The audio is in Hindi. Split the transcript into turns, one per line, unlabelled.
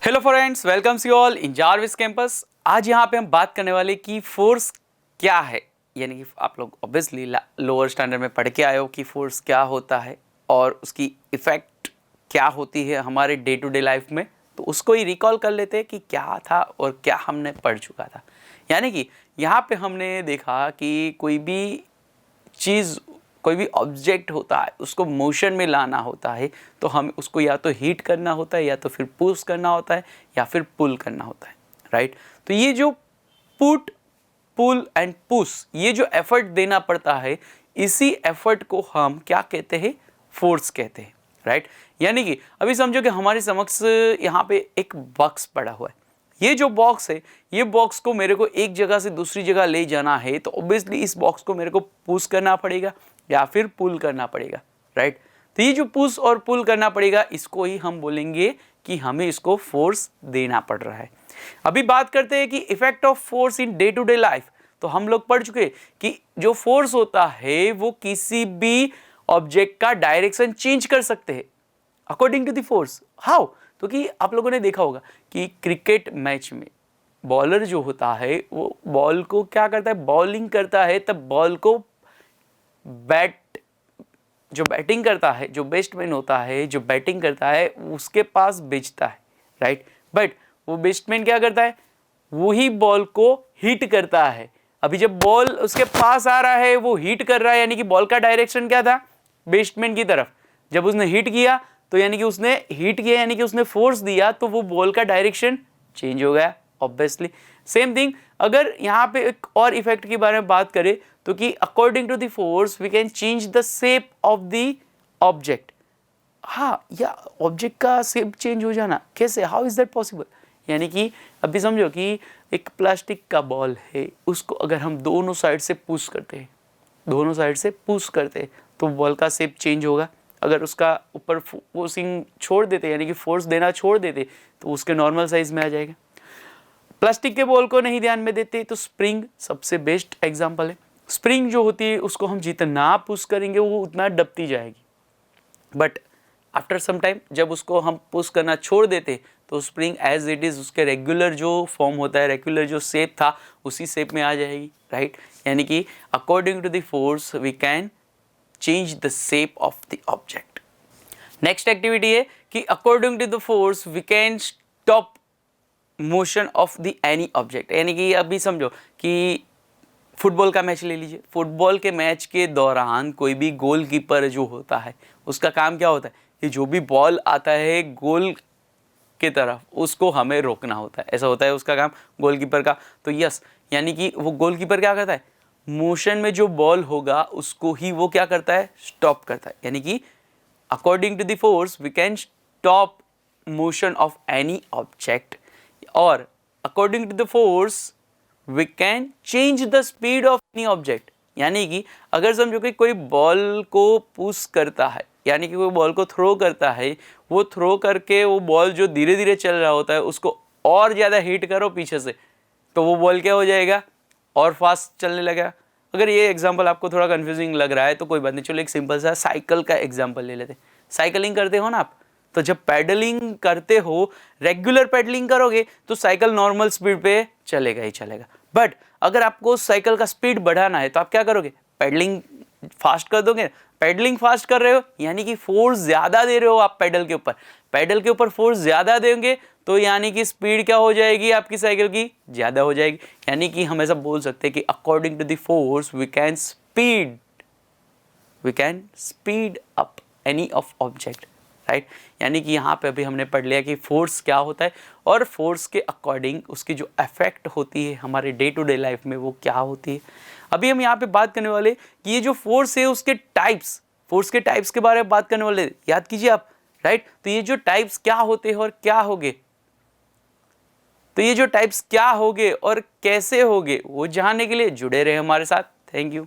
Hello friends, welcome you all in Jarvis campus. आज यहाँ पे हम बात करने वाले कि फोर्स क्या है। यानी कि आप लोग ऑब्वियसली लोअर स्टैंडर्ड में पढ़ के आए हो कि फोर्स क्या होता है और उसकी इफ़ेक्ट क्या होती है हमारे डे टू डे लाइफ में। तो उसको ही रिकॉल कर लेते हैं कि क्या था और क्या हमने पढ़ चुका था। यानी कि यहाँ पे हमने देखा कि कोई भी चीज़, कोई भी ऑब्जेक्ट होता है, उसको मोशन में लाना होता है तो हमें उसको या तो हीट करना होता है या तो फिर पुश करना होता है या फिर पुल करना होता है, राइट। तो ये जो पुट, पुल एंड पुश, ये जो एफर्ट देना पड़ता है, इसी एफर्ट को हम क्या कहते हैं? फोर्स कहते हैं, राइट। यानी कि अभी समझो कि हमारे समक्ष यहाँ पे एक बॉक्स पड़ा हुआ है। ये जो बॉक्स है, ये बॉक्स को मेरे को एक जगह से दूसरी जगह ले जाना है तो ऑब्वियसली इस बॉक्स को मेरे को पुश करना पड़ेगा या फिर पुल करना पड़ेगा, राइट। तो ये जो पुश और पुल करना पड़ेगा, इसको ही हम बोलेंगे कि हमें इसको फोर्स देना पड़ रहा है। अभी बात करते हैं कि effect of force in day to day life. तो हम लोग पढ़ चुके कि जो फोर्स होता है वो किसी भी ऑब्जेक्ट का डायरेक्शन चेंज कर सकते हैं according to the force. How? तो कि आप लोगों ने देखा होगा कि क्रिकेट मैच में बॉलर जो होता है वो बॉल को क्या करता है? बॉलिंग करता है। तब बॉल को जो बैटिंग करता है, जो बेस्टमैन होता है, जो बैटिंग करता है, उसके पास भेजता है, राइट। बट वो बेस्टमैन क्या करता है? वही बॉल को हिट करता है। अभी जब बॉल उसके पास आ रहा है, वो हिट कर रहा है, यानी कि बॉल का डायरेक्शन क्या था? बेस्टमैन की तरफ। जब उसने हिट किया तो यानी कि उसने फोर्स दिया तो वो बॉल का डायरेक्शन चेंज हो गया, ऑब्वियसली। सेम थिंग अगर यहाँ पे एक और इफेक्ट के बारे में बात करें तो कि according to the force we can change the shape of the object. हाँ, या ऑब्जेक्ट का शेप चेंज हो जाना कैसे? How is that possible? यानी कि अभी समझो कि एक प्लास्टिक का बॉल है, उसको अगर हम दोनों साइड से पुश करते हैं तो बॉल का शेप चेंज होगा। अगर उसका ऊपर फोर्सिंग छोड़ देते, यानी कि फोर्स देना छोड़ देते, तो उसके नॉर्मल साइज में आ जाएगा। प्लास्टिक के बॉल को नहीं ध्यान में देते तो स्प्रिंग सबसे बेस्ट एग्जांपल है। स्प्रिंग जो होती है उसको हम जितना पुश करेंगे वो उतना दबती जाएगी। बट आफ्टर सम टाइम जब उसको हम पुश करना छोड़ देते तो स्प्रिंग एज इट इज उसके रेगुलर जो फॉर्म होता है, रेगुलर जो शेप था, उसी शेप में आ जाएगी, राइट। यानी कि according to the force we can change the shape of the object. Next activity है कि according to the force we can stop motion of the any object. यानी कि अभी समझो कि फुटबॉल का मैच ले लीजिए। फुटबॉल के मैच के दौरान कोई भी गोलकीपर जो होता है उसका काम क्या होता है कि जो भी बॉल आता है गोल के तरफ, उसको हमें रोकना होता है। ऐसा होता है उसका काम गोलकीपर का। तो यस, यानी कि वो गोलकीपर क्या करता है? मोशन में जो बॉल होगा उसको ही वो क्या करता है? स्टॉप करता है। यानी कि according to the force we can stop motion of any object, और according to the force we can change the speed of any object. यानी कि अगर समझो कि कोई बॉल को पुश करता है, यानी कि कोई बॉल को थ्रो करता है, वो थ्रो करके वो बॉल जो धीरे धीरे चल रहा होता है उसको और ज़्यादा हिट करो पीछे से, तो वो बॉल क्या हो जाएगा? और फास्ट चलने लगेगा। अगर ये एग्जांपल आपको थोड़ा कंफ्यूजिंग लग रहा है तो कोई बात नहीं, चलो एक सिंपल सा साइकिल का एग्जांपल ले लेते हैं। साइकिलिंग करते हो ना आप, तो जब पैडलिंग करते हो, रेगुलर पैडलिंग करोगे तो साइकिल नॉर्मल स्पीड पे चलेगा ही चलेगा। बट अगर आपको साइकिल का स्पीड बढ़ाना है तो आप क्या करोगे? पैडलिंग फास्ट कर दोगे। पैडलिंग फास्ट कर रहे हो यानी कि फोर्स ज्यादा दे रहे हो आप पैडल के ऊपर फोर्स ज्यादा देंगे तो यानी कि स्पीड क्या हो जाएगी आपकी साइकिल की? ज्यादा हो जाएगी। यानी कि हम ऐसा बोल सकते हैं कि according to the force we can speed up any of object, right. यानी कि यहाँ पे अभी हमने पढ़ लिया कि फोर्स क्या होता है और फोर्स के अकॉर्डिंग उसकी जो इफेक्ट होती है हमारे डे टू डे लाइफ में वो क्या होती है। अभी हम यहाँ पे बात करने वाले कि ये जो फोर्स है उसके टाइप्स, फोर्स के टाइप्स के बारे में बात करने वाले, याद कीजिए आप, राइट। तो ये जो टाइप्स क्या होते हैं और क्या होगे, तो ये जो टाइप्स क्या होगे और कैसे होगे वो जानने के लिए जुड़े रहे हमारे साथ। Thank you.